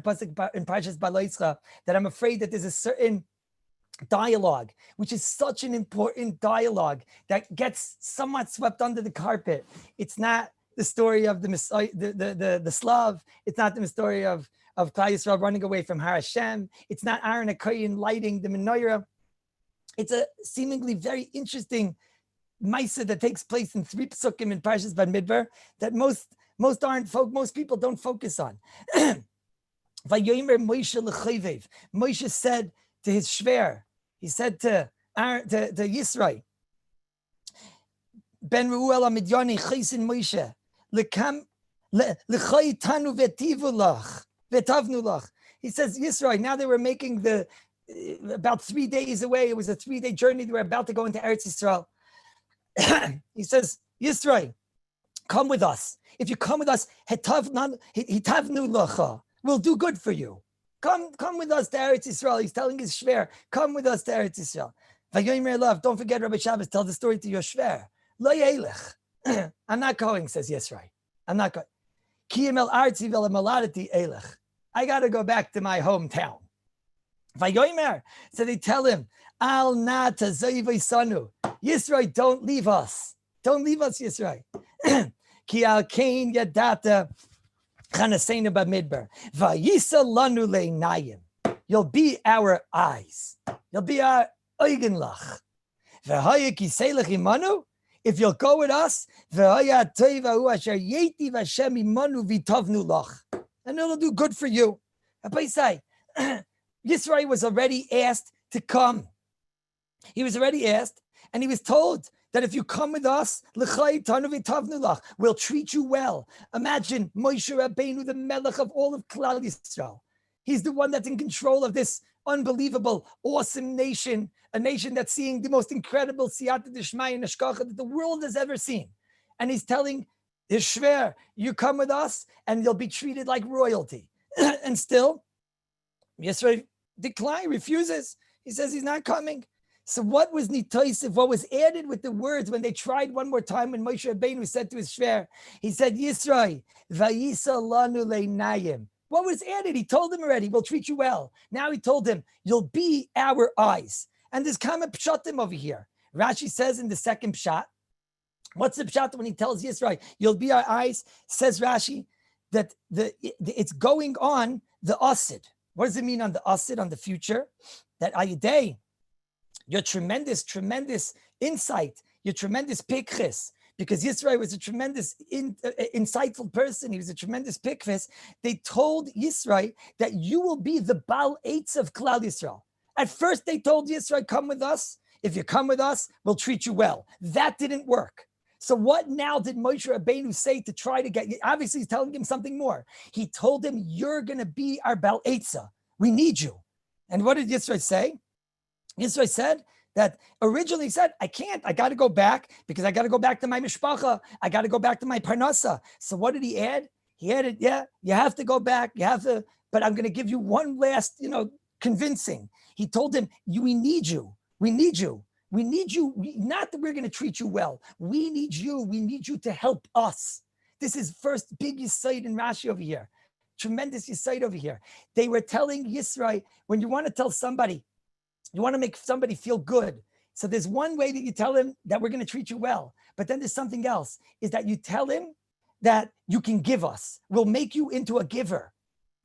pasuk in Parshas Behaaloscha that I'm afraid that there's a certain dialogue, which is such an important dialogue that gets somewhat swept under the carpet. It's not the story of the Messiah, the Slav. It's not the story of Klal Yisrael running away from Har Hashem. It's not Aaron HaKohen lighting the menorah. It's a seemingly very interesting Maisa that takes place in 3 psukim in Parshas Bamidbar that most people don't focus on. Moshe said to his shver, he said to Yisrael, Ben Ruel Amidyani Chaysin Moshe, L'chay tanu v'tivu lach, v'tavnu lach. He says, Yisrael, now they were making about 3 days away. It was a 3-day journey. They were about to go into Eretz Yisrael. He says, Yisrael, come with us. If you come with us, hitavnu lacha, we'll do good for you. Come with us to Eretz Yisrael. He's telling his shver, come with us to Eretz Yisrael. Vayomer love, don't forget Rabbi Shabbos, tell the story to your shver. Lo yelech. I'm not going, says Yisrael. I'm not going. Kiyem el artzi vel maladati elech. I got to go back to my hometown. Vayomer. So they tell him, Al na tazayvei sanu. Yisrael, don't leave us. Don't leave us, Yisrael. Ki al kain yadata chanaseinu b'midbar. Vayisa lanu le'nayim. You'll be our eyes. You'll be our oigenlach. V'haya kiselech imanu. If you'll go with us, v'haya teva hu asher yetiv Hashem imanu v'tovnu lach. And it'll do good for you. Rabbi say, Yisrael was already asked to come. He was already asked, and he was told that if you come with us, we'll treat you well. Imagine Moshe Rabbeinu, the Melech of all of Klal Yisrael. He's the one that's in control of this unbelievable, awesome nation, a nation that's seeing the most incredible siyata d'shmaya and hashgacha that the world has ever seen. And he's telling his shver, you come with us, and you'll be treated like royalty. And still, Yisrael refuses. He says he's not coming. So what was nitoisiv? What was added with the words when they tried one more time when Moshe Rabbeinu said to his shver, he said, Yisrael, vayisa lanu le'nayim. What was added? He told him already, we'll treat you well. Now he told him, you'll be our eyes. And there's kama pshatim over here. Rashi says in the second pshat, what's the pshat when he tells Yisrael, you'll be our eyes? Says Rashi that it's going on the asid. What does it mean on the asid, on the future? That ayidei, your tremendous insight, your tremendous pikris, because Yisrael was a tremendous, insightful person. He was a tremendous pikris. They told Yisrael that you will be the Baal Eitz of Klal Yisrael. At first, they told Yisrael, come with us. If you come with us, we'll treat you well. That didn't work. So what now did Moshe Rabbeinu say to try to get, obviously he's telling him something more. He told him, you're going to be our Baal Eitza. We need you. And what did Yisrael say? Yisrael said that originally he said, I can't, I got to go back because I got to go back to my mishpacha. I got to go back to my parnasa. So what did he add? He added, yeah, you have to go back. You have to, but I'm going to give you one last, convincing. He told him, we need you. We need you. We need you. Not that we're going to treat you well. We need you. We need you to help us. This is first big yesod in Rashi over here. Tremendous yesod over here. They were telling Yisrael, when you want to tell somebody, you want to make somebody feel good. So there's one way that you tell him that we're going to treat you well. But then there's something else, is that you tell him that you can give us. We'll make you into a giver.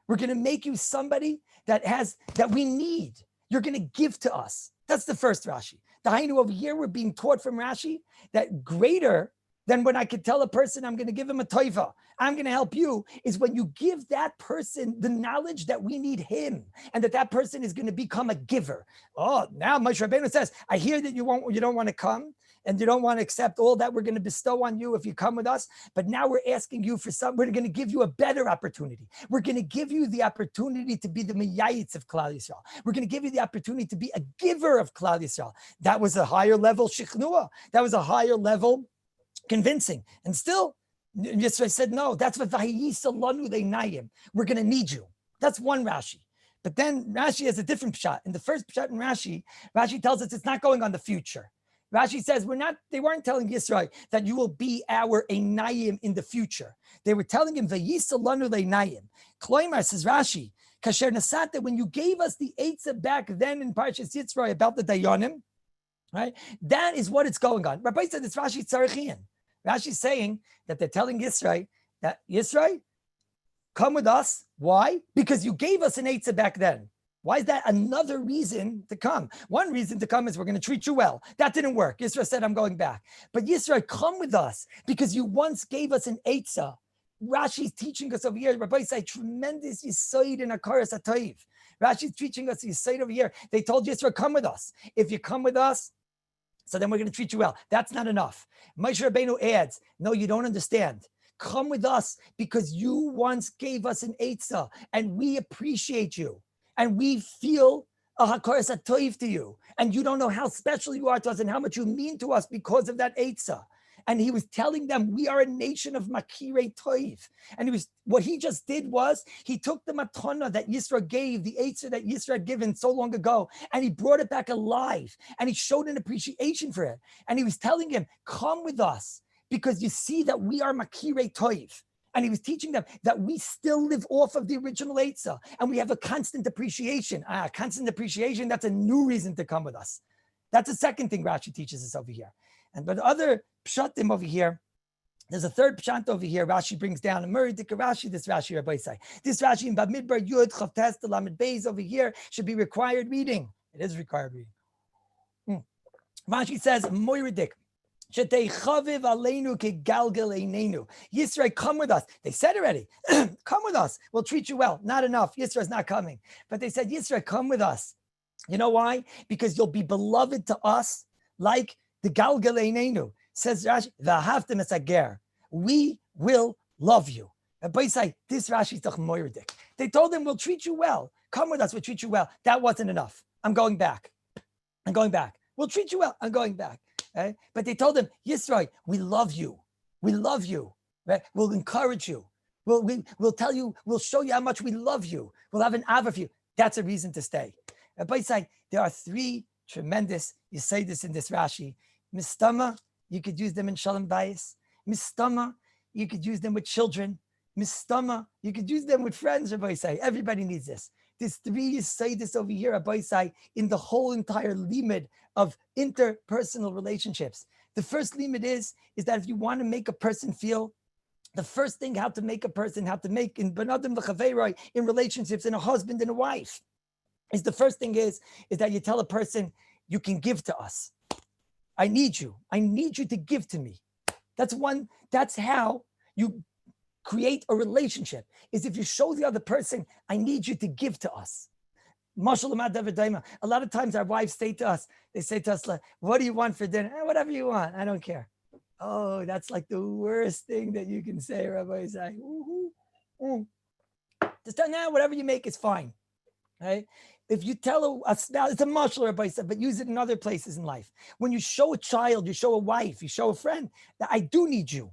We're going to make you somebody that we need. You're going to give to us. That's the first Rashi. The Hainu over here, we're being taught from Rashi that greater than when I could tell a person I'm going to give him a toiva, I'm going to help you, is when you give that person the knowledge that we need him and that person is going to become a giver. Oh, now Moshe Rabbeinu says, I hear that you don't want to come and you don't want to accept all that we're going to bestow on you if you come with us. But now we're asking you for we're going to give you a better opportunity. We're going to give you the opportunity to be the miyayitz of Klal Yisrael. We're going to give you the opportunity to be a giver of Klal Yisrael. That was a higher level shichnua. That was a higher level convincing. And still, Yisrael said, no, that's what vayisa lanu le'nayim. We're going to need you. That's one Rashi. But then Rashi has a different pshat. In the first pshat in Rashi tells us it's not going on the future. Rashi says they weren't telling Yisrael that you will be our einayim in the future. They were telling him, vayisa lanu le'nayim. Kloimar, says Rashi, Kasher Nasata, when you gave us the Eitzah back then in Parshas Yitzra'el about the Dayanim, right? That is what it's going on. Rabbi said it's Rashi Tzarachian. Rashi's saying that they're telling Yisrael that Yisrael, come with us. Why? Because you gave us an Eitzah back then. Why is that another reason to come? One reason to come is we're going to treat you well. That didn't work. Yisrael said, I'm going back. But Yisrael, come with us because you once gave us an Eitzah. Rashi's teaching us over here. Rabbi said, tremendous Yisoid in Akaras HaToiv. Rashi's teaching us Yisoid over here. They told Yisrael, come with us. If you come with us, so then we're going to treat you well. That's not enough. Moshe Rabbeinu adds, no, you don't understand. Come with us because you once gave us an Eitzah and we appreciate you. And we feel a hakaras hatoiv to you. And you don't know how special you are to us and how much you mean to us because of that Eitzah. And he was telling them, we are a nation of makirei toiv. And what he just did was, he took the matana that Yisra gave, the Eitzah that Yisra had given so long ago, and he brought it back alive. And he showed an appreciation for it. And he was telling him, come with us, because you see that we are makirei toiv. And he was teaching them that we still live off of the original Eitzah, and we have a constant appreciation. Constant appreciation, that's a new reason to come with us. That's the second thing Rashi teaches us over here. But other pshatim over here, there's a third pshat over here. Rashi brings down a Muridik Rashi, this Rashi Rabbi say. This Rashi in Bamidbar Yud Chavtes Lamed Beis over here should be required reading. It is required reading. Rashi says, Muridik. Yisrael, come with us. They said already, come with us. We'll treat you well. Not enough. Yisrael's not coming. But they said, Yisrael, come with us. You know why? Because you'll be beloved to us like the Galgal Einenu. Says Rashi, V'ahavtem es hager. We will love you. This Rashi is the Moiridik. They told him, we'll treat you well. Come with us, we'll treat you well. That wasn't enough. I'm going back. I'm going back. We'll treat you well. I'm going back. Right? But they told him, Yisrael, we love you. We love you. Right? We'll encourage you. We'll tell you, we'll show you how much we love you. We'll have an ava for you. That's a reason to stay. There are three tremendous, you say this in this Rashi, Mistama, you could use them in Shalom Bayis. Mistama, you could use them with children. Mistama, you could use them with friends, Rabbi say. Everybody needs this. There's three, you say this over here, Rabbi say, in the whole entire limit of interpersonal relationships. The first limit is that if you want to make a person feel, the first thing how to make in Benadim L'Chaveiroi, in relationships, in a husband and a wife, is the first thing is that you tell a person, you can give to us. I need you to give to me. That's how you create a relationship, is if you show the other person, I need you to give to us. A lot of times our wives say to us, like, what do you want for dinner? Whatever you want, I don't care. Oh, that's like the worst thing that you can say, Rabbi say. Just tell now, whatever you make is fine. Right? If you tell a spouse, it's a mashal, Rabbi said, but use it in other places in life. When you show a child, you show a wife, you show a friend, that I do need you.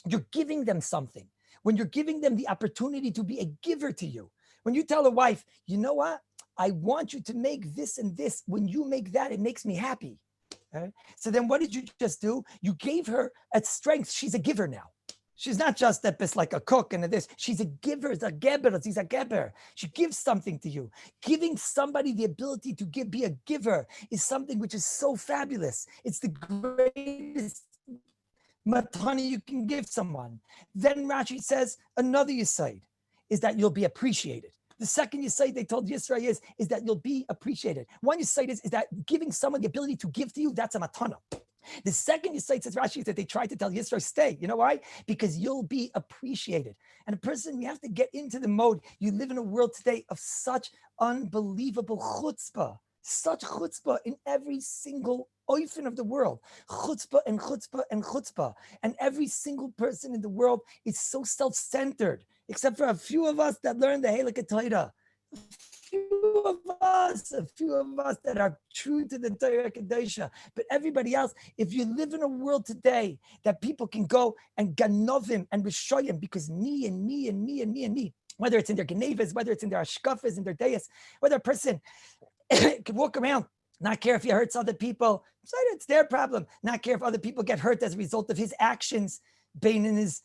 You're giving them something. When you're giving them the opportunity to be a giver to you. When you tell a wife, you know what? I want you to make this and this. When you make that, it makes me happy. Right? So then what did you just do? You gave her a strength. She's a giver now. She's not just like a cook and this. She's a giver. She's a geber. She gives something to you. Giving somebody the ability to be a giver is something which is so fabulous. It's the greatest matana you can give someone. Then Rashi says another yesod is that you'll be appreciated. The second yesod they told Yisrael is that you'll be appreciated. One yesod is that giving someone the ability to give to you, that's a matana. The second yesod, says Rashi, is that they tried to tell Yisrael, stay. You know why? Because you'll be appreciated. And a person, you have to get into the mode. You live in a world today of such unbelievable chutzpah. Such chutzpah in every single oifen of the world. Chutzpah and chutzpah and chutzpah. And every single person in the world is so self-centered, except for a few of us that learn the Halakha Torah. A few of us that are true to the Torah Kedosha. But everybody else, if you live in a world today that people can go and ganovim and rishoyim because me and me and me and me and me, whether it's in their genevas, whether it's in their ashkafas, in their deis, whether a person can walk around, not care if he hurts other people, so it's their problem, not care if other people get hurt as a result of his actions, being in his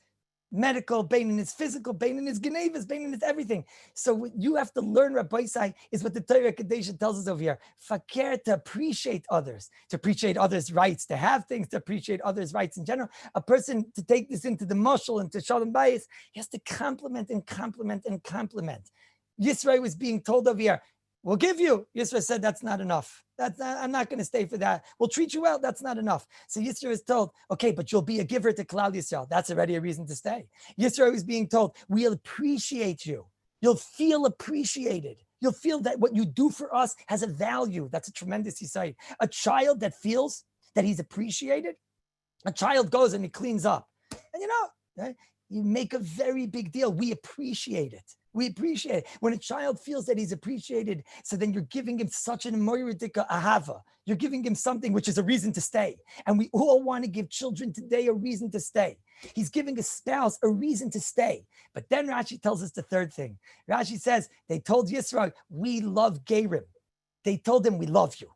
medical, pain in his physical, pain in his genevas, pain in his everything. So what you have to learn, Rabbi Sai, is what the Torah Kadesha tells us over here. Fakir, to appreciate others rights, to have things, to appreciate others' rights in general. A person, to take this into the mashal and to shalom bayis, he has to compliment and compliment and compliment. Yisrael was being told over here, we'll give you. Yisrael said, that's not enough. I'm not going to stay for that. We'll treat you well. That's not enough. So Yisrael is told, okay, but you'll be a giver to Klal Yisrael. That's already a reason to stay. Yisrael is being told, we'll appreciate you. You'll feel appreciated. You'll feel that what you do for us has a value. That's a tremendous insight. A child that feels that he's appreciated, a child goes and he cleans up. And right, you make a very big deal. We appreciate it. We appreciate it. When a child feels that he's appreciated, so then you're giving him such an moiridika ahava. You're giving him something which is a reason to stay. And we all want to give children today a reason to stay. He's giving a spouse a reason to stay. But then Rashi tells us the third thing. Rashi says, they told Yisrael, we love Gerim. They told him, we love you.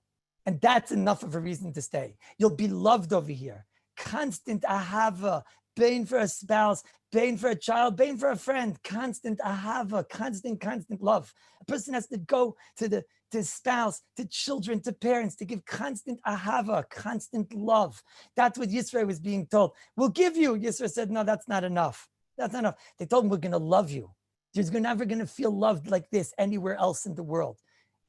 And that's enough of a reason to stay. You'll be loved over here. Constant ahava, pain for a spouse, pain for a child, pain for a friend, constant ahava, constant love. A person has to go to spouse, to children, to parents, to give constant ahava, constant love. That's what Yisrael was being told. We'll give you. Yisrael said, no, that's not enough. That's not enough. They told him, we're going to love you. You're never going to feel loved like this anywhere else in the world.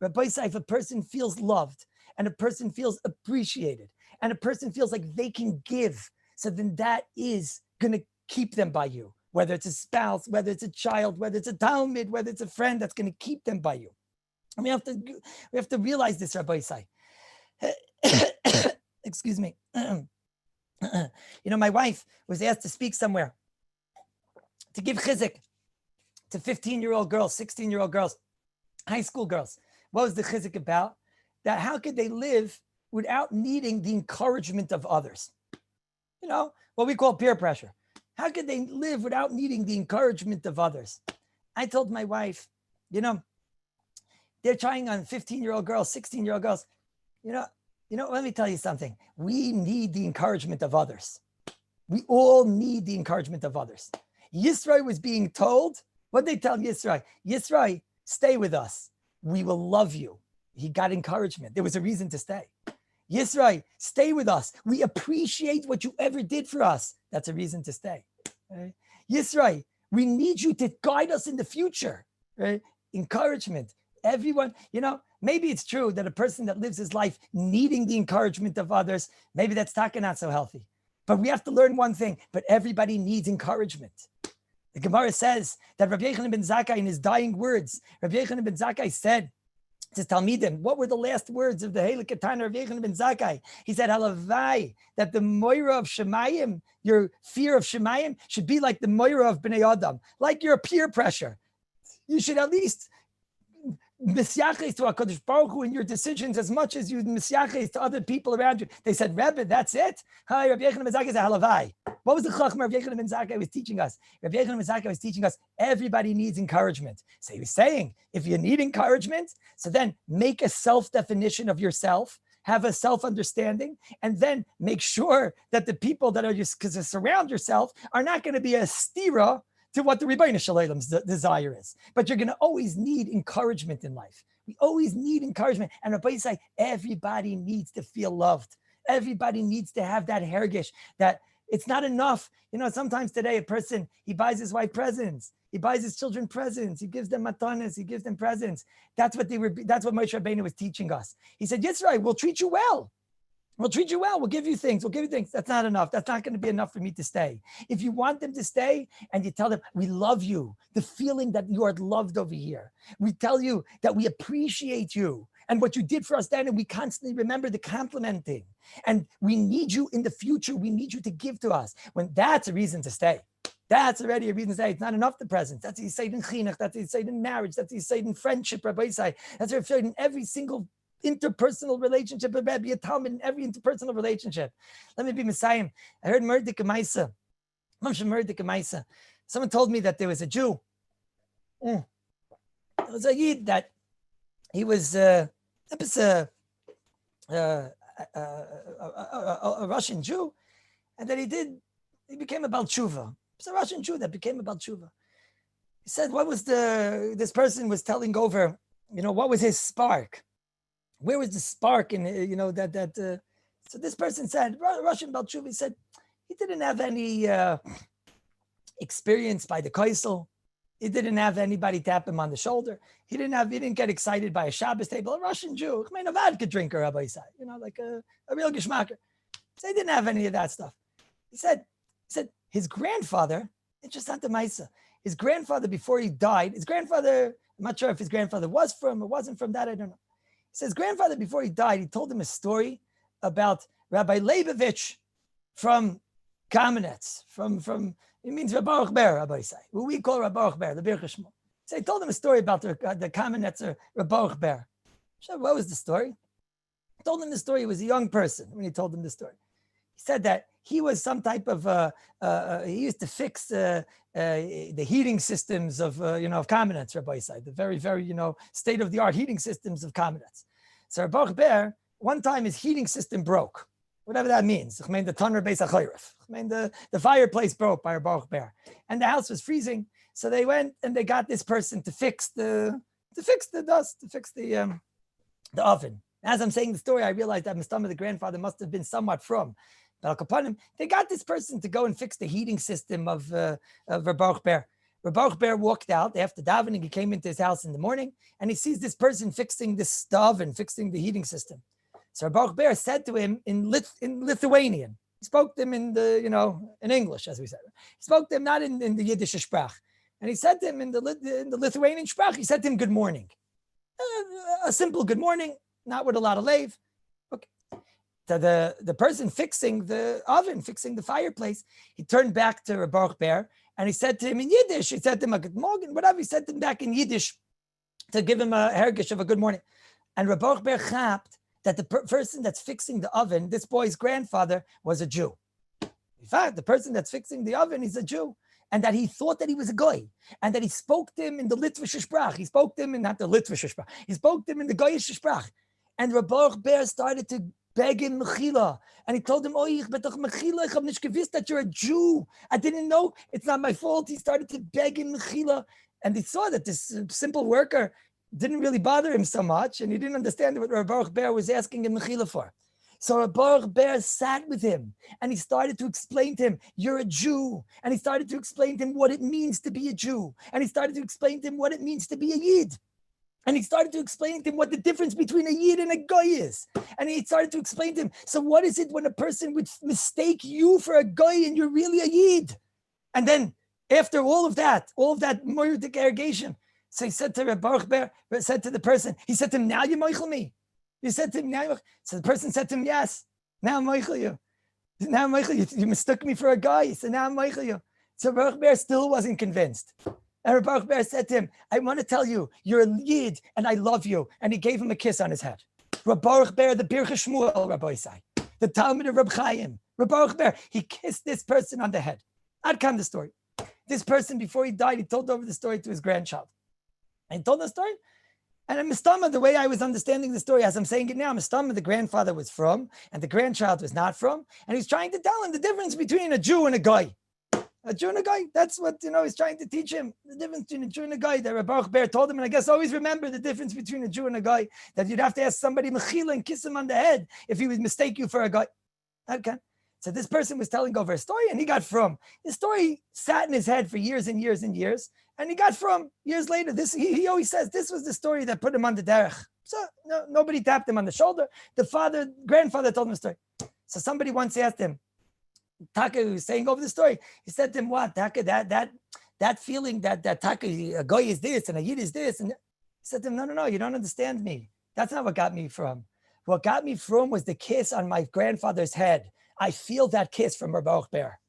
Rabbi Say, if a person feels loved and a person feels appreciated and a person feels like they can give, so then that is going to keep them by you, whether it's a spouse, whether it's a child, whether it's a talmid, whether it's a friend, that's going to keep them by you. And we have to realize this, Rabbi Say. Excuse me. My wife was asked to speak somewhere, to give chizuk to 15-year-old girls, 16-year-old girls, high school girls. What was the chizuk about? That how could they live without needing the encouragement of others? What we call peer pressure. How could they live without needing the encouragement of others? I told my wife, they're trying on 15-year-old girls, 16-year-old girls. Let me tell you something. We need the encouragement of others. We all need the encouragement of others. Yisrael was being told, what they tell Yisrael? Yisrael, stay with us. We will love you. He got encouragement. There was a reason to stay. Yisrael, stay with us. We appreciate what you ever did for us. That's a reason to stay. Right? Yisrael, we need you to guide us in the future. Right? Encouragement. Everyone, maybe it's true that a person that lives his life needing the encouragement of others, maybe that's not so healthy. But we have to learn one thing, but everybody needs encouragement. The Gemara says that Rabbi Yochanan ben Zakkai, in his dying words, Rabbi Yochanan ben Zakkai said, to Talmidim, what were the last words of the Heilig Ketana of Yochanan ben Zakkai? He said, Halavai, that the Moira of Shemayim, your fear of Shemayim, should be like the Moira of Bnei Adam, like your peer pressure. You should at least misyaches to HaKadosh Baruch Hu in your decisions as much as you misyaches to other people around you. They said, Rebbe, that's it? Hi, Rabbi Yochanan ben Zakkai said, Halavai. What was the chachma Rabbi Yochanan ben Zakkai was teaching us? Rabbi Yochanan ben Zakkai was teaching us everybody needs encouragement. So he was saying, if you need encouragement, so then make a self-definition of yourself, have a self-understanding, and then make sure that the people that are just because surround yourself are not going to be a stira to what the Rebbeinu Shalom's desire is. But you're going to always need encouragement in life. We always need encouragement. And Rabbi say, everybody needs to feel loved. Everybody needs to have that hergish, that it's not enough. Sometimes today a person, he buys his wife presents. He buys his children presents. He gives them matanas. He gives them presents. That's what Moshe Rabbeinu was teaching us. He said, Yisrael, we'll treat you well. We'll treat you well. We'll give you things. We'll give you things. That's not enough. That's not going to be enough for me to stay. If you want them to stay and you tell them, we love you, the feeling that you are loved over here. We tell you that we appreciate you and what you did for us then, and we constantly remember the complimenting. And we need you in the future. We need you to give to us. When that's a reason to stay. That's already a reason to say it's not enough the present. That's what you say in chinuch. That's what you say in marriage. That's what you say in friendship, Rabbi say. That's what you say in every single interpersonal relationship, be a Talmud in every interpersonal relationship. Let me be Messiah. I heard Murdik Maisa. Someone told me that there was a Jew. It was a Yid that he was a Russian Jew, and that he became a Baal Tshuva. It's a Russian Jew that became a Baal Tshuva. He said, this person was telling over, what was his spark? Where was the spark in, so this person said, Russian Baal Tshuva, he said, he didn't have any experience by the Kaisel. He didn't have anybody tap him on the shoulder. He didn't get excited by a Shabbos table. A Russian Jew, a vodka drinker, Rabbi said, like a real geschmacker. So he didn't have any of that stuff. He said his grandfather, interesting to Maisa, his grandfather before he died, I'm not sure if his grandfather was from or wasn't from that, I don't know. He says grandfather before he died, he told him a story about Rabbi Leibovich from Kamenetz, from it means Rabbi Baruch Ber, Rabbi say, what we call Rabbi Baruch Ber, the Bir Cheshmo. So he told him a story about the Kamenetzer Rabbi Baruch Ber. So what was the story? He told him the story. He was a young person when he told him the story. He said that he was some type of, he used to fix the heating systems of Kamenetz, Rabbi said, the very, very, state-of-the-art heating systems of Kamenetz. So Rabbi Baruch Ber, one time his heating system broke. Whatever that means. I mean, the Tanner Beis HaChoyref. I mean, the fireplace broke by Baruch Ber. And the house was freezing. So they went and they got this person to fix the dust, to fix the oven. As I'm saying the story, I realized that Mustama, the grandfather, must have been somewhat from. But Al Kapanim, they got this person to go and fix the heating system of Baruch Ber. Baruch Ber walked out after davening. He came into his house in the morning and he sees this person fixing this oven, fixing the heating system. So Baruch Ber said to him in Lithuanian. He spoke to him in in English, as we said. He spoke to him not in the Yiddish Sprach. And he said to him in the Lithuanian Sprach, he said to him, good morning. A simple good morning, not with a lot of lave. Okay. So the person fixing the oven, fixing the fireplace, he turned back to Baruch Ber and he said to him in Yiddish, he said to him, good morning, whatever, he said to him back in Yiddish to give him a hergish of a good morning. And Baruch Ber chapped that the person that's fixing the oven, this boy's grandfather, was a Jew. In fact, the person that's fixing the oven is a Jew. And that he thought that he was a goy. And that he spoke to him in the Litvish Sprach. He spoke to him in not the Litvish Sprach. He spoke to him in the Goyish Sprach. And Baruch Ber started to beg him mechila. And he told him, ich betach mechila, ich hab nicht gewiss that you're a Jew. I didn't know, it's not my fault. He started to beg him mechila. And he saw that this simple worker didn't really bother him so much, and he didn't understand what Baruch Ber was asking him mechila for. So Baruch Ber sat with him, and he started to explain to him, you're a Jew. And he started to explain to him what it means to be a Jew. And he started to explain to him what it means to be a Yid. And he started to explain to him what the difference between a Yid and a Goy is. And he started to explain to him, so what is it when a person would mistake you for a Goy and you're really a Yid? And then after all of that moiritic irrigation, so he said to Baruch Ber, said to the person, he said to him, now you moichel me. He said to him, now you. So the person said to him, yes, now I'm moichel you. Now I'm moichel you. You mistook me for a guy. So now I'm moichel you. So Baruch Ber still wasn't convinced. And Baruch Ber said to him, I want to tell you, you're a Yid and I love you. And he gave him a kiss on his head. Baruch Ber, the Bir Shmuel, Rabbi Say, the Talmud of Reb Chaim. Baruch Ber, he kissed this person on the head. I'd come the story. This person, before he died, he told over the story to his grandchild. And he told the story. And in Mistama, the way I was understanding the story, as I'm saying it now, Mistama, the grandfather was from, and the grandchild was not from. And he's trying to tell him the difference between a Jew and a guy. A Jew and a guy, that's what, he's trying to teach him. The difference between a Jew and a guy that Baruch Ber told him. And I guess always remember the difference between a Jew and a guy, that you'd have to ask somebody mechila and kiss him on the head if he would mistake you for a guy. Okay. So this person was telling over a story and he got from. The story sat in his head for years and years and years. And he got from years later. He always says this was the story that put him on the derech. So nobody tapped him on the shoulder. The grandfather told him the story. So somebody once asked him, Taka was saying over the story. He said to him, what, Taka, that feeling that Taka, a goy is this and a yid is this. And he said to him, no, you don't understand me. That's not what got me from. What got me from was the kiss on my grandfather's head. I feel that kiss from Baruch Ber.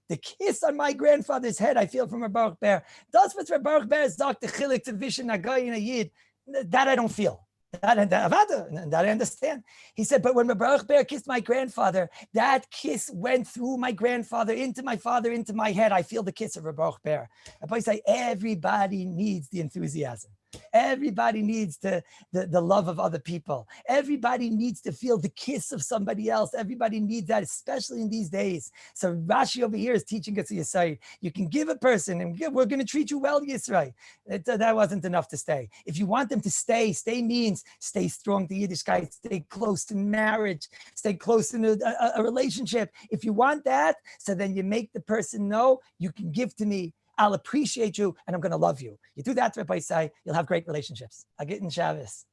The kiss on my grandfather's head, I feel from Baruch Ber. Das was Baruch Ber sagt, the chilik to vision a guy in a yid. That I don't feel. That I understand. He said, but when Baruch Ber kissed my grandfather, that kiss went through my grandfather, into my father, into my head. I feel the kiss of Baruch Ber. I say everybody needs the enthusiasm. Everybody needs the love of other people. Everybody needs to feel the kiss of somebody else. Everybody needs that, especially in these days. So Rashi over here is teaching us, Yisrael, you can give a person, and we're going to treat you well, Yisrael. That wasn't enough to stay. If you want them to stay means stay strong to Yiddishkeit, stay close to marriage, stay close in a relationship. If you want that, so then you make the person know, you can give to me, I'll appreciate you, and I'm going to love you. You do that, Rabbi say, you'll have great relationships. I get in Shabbos.